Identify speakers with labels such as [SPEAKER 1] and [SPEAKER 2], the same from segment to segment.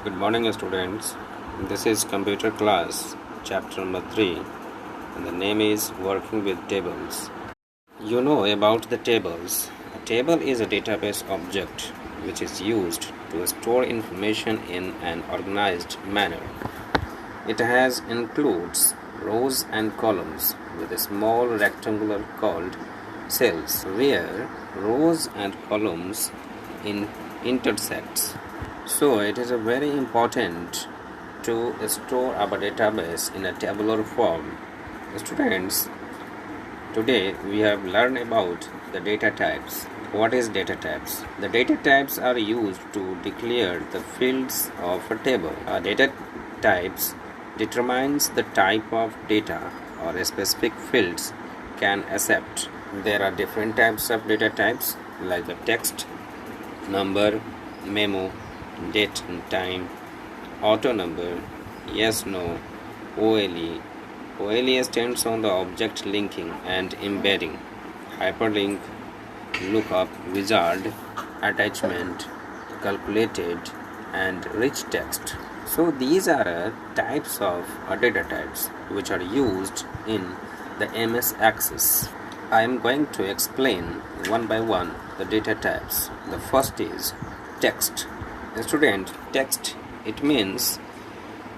[SPEAKER 1] Good morning, students. This is computer class, chapter number 3, and the name is Working with Tables. You know about the tables. A table is a database object which is used to store information in an organized manner. It has includes rows and columns with a small rectangular called cells where rows and columns intersects. So it is very important to store our database in a tabular form. Students, today we have learned about the data types. What is data types? The data types are used to declare the fields of a table. Data types determines the type of data or a specific fields can accept. There are different types of data types like the text, number, memo, date and time, auto number, yes, no, OLE. OLE stands on the object linking and embedding, hyperlink, lookup, wizard, attachment, calculated, and rich text. So these are types of data types which are used in the MS Access. I am going to explain one by one the data types. The first is text. Student, text, it means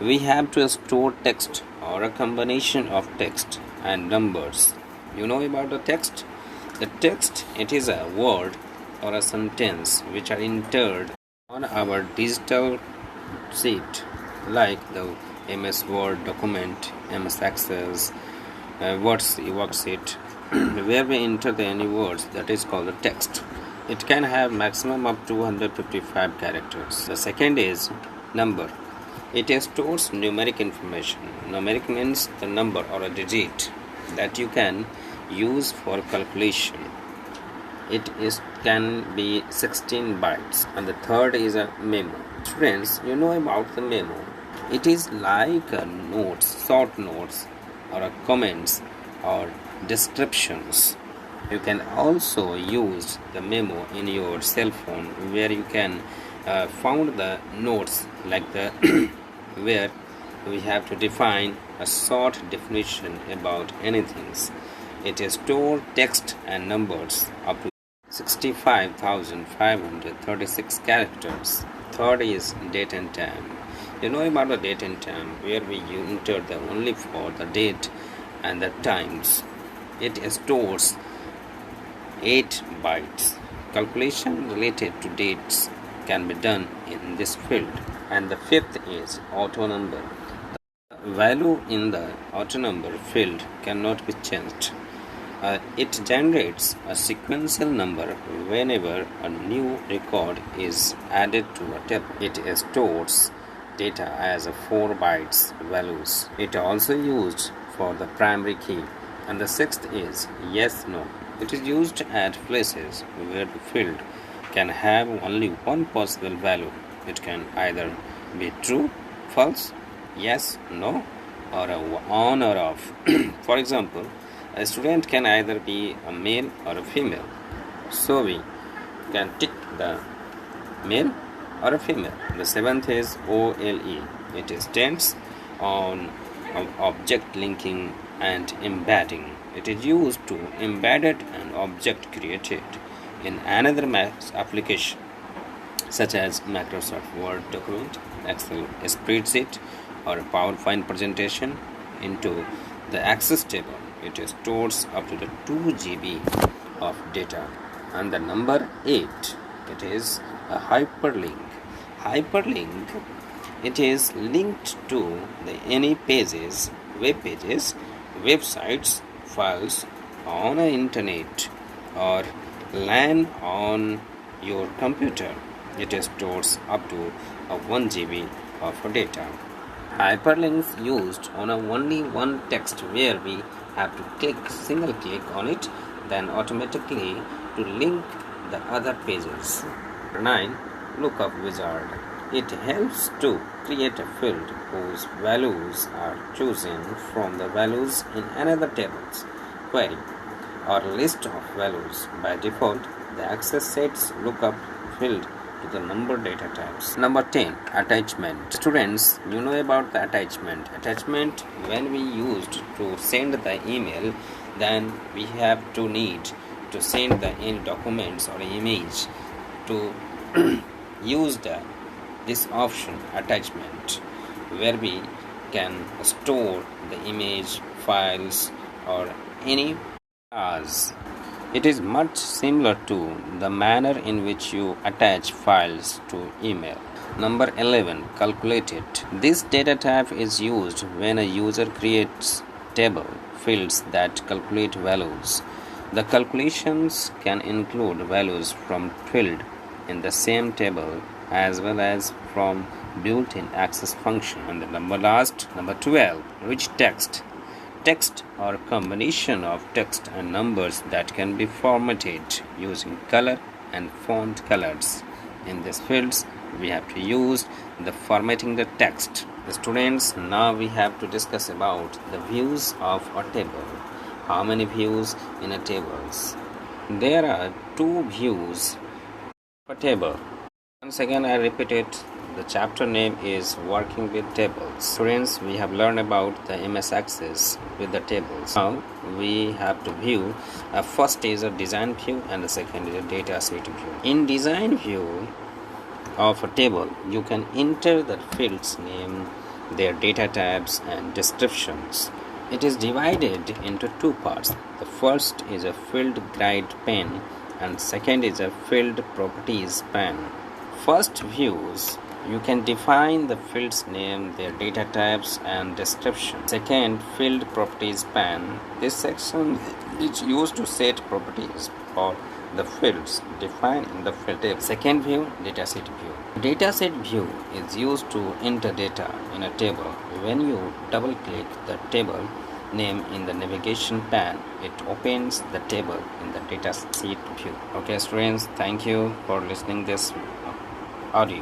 [SPEAKER 1] we have to store text or a combination of text and numbers. You know about the text? The text, it is a word or a sentence which are entered on our digital sheet like the MS Word document, MS Access, worksheet, where we enter any words that is called the text. It can have maximum of 255 characters. The second is number. It stores numeric information. Numeric means the number or a digit that you can use for calculation. It can be 16 bytes. And the third is a memo. Friends, you know about the memo. It is like a notes, short notes, or a comments or descriptions. You can also use the memo in your cell phone where you can found the notes like the where we have to define a short definition about anything. It stores text and numbers up to 65,536 characters. Third is date and time. You know about the date and time where we enter the only for the date and the times. It stores 8 bytes. Calculation related to dates can be done in this field. And the fifth is auto number. The value in the auto number field cannot be changed. It generates a sequential number whenever a new record is added to a table. It stores data as a 4 bytes values. It also used for the primary key. And the sixth is yes, no. It is used at places where the field can have only one possible value. It can either be true, false, yes, no, or on or off. For example, a student can either be a male or a female. So we can tick the male or a female. The seventh is OLE. It stands on object linking and embedding. It is used to embed an object created in another application such as Microsoft Word document, Excel spreadsheet, or a PowerPoint presentation into the Access table. It stores up to the 2 GB of data. And the number 8, it is a hyperlink. Hyperlink, it is linked to any pages, web pages, websites, files on the internet or LAN on your computer. It stores up to 1 GB of data. Hyperlinks used on only one text where we have to single click on it, then automatically to link the other pages. 9. Lookup wizard. It helps to create a field whose values are chosen from the values in another table's query or list of values. By default, the Access sets lookup field to the number data types. Number 10, attachment. Students, you know about the attachment. Attachment, when we used to send the email, then we have to need to send the any documents or image to use this option attachment, where we can store the image, files, or any as. It is much similar to the manner in which you attach files to email. Number 11, calculated. This data type is used when a user creates table fields that calculate values. The calculations can include values from field in the same table as well as from built-in access function. And the number 12, rich text. Text or combination of text and numbers that can be formatted using color and font colors. In these fields, we have to use the formatting the text. The students, now we have to discuss about the views of a table. How many views in a table? There are 2 views per table. Once again, I repeat it. The chapter name is Working with Tables. Students, we have learned about the MS Access with the tables. Now we have to view. First is a design view and the second is a data sheet view. In design view of a table, you can enter the fields name, their data types and descriptions. It is divided into 2 parts. The first is a field grid pane and second is a field properties pane. First views, you can define the field's name, their data types and description. Second, field properties pane. This section is used to set properties for the fields defined in the field table. Second view, dataset view. Dataset view is used to enter data in a table. When you double click the table name in the navigation pane, it opens the table in the dataset view. Okay students, thank you for listening this audio.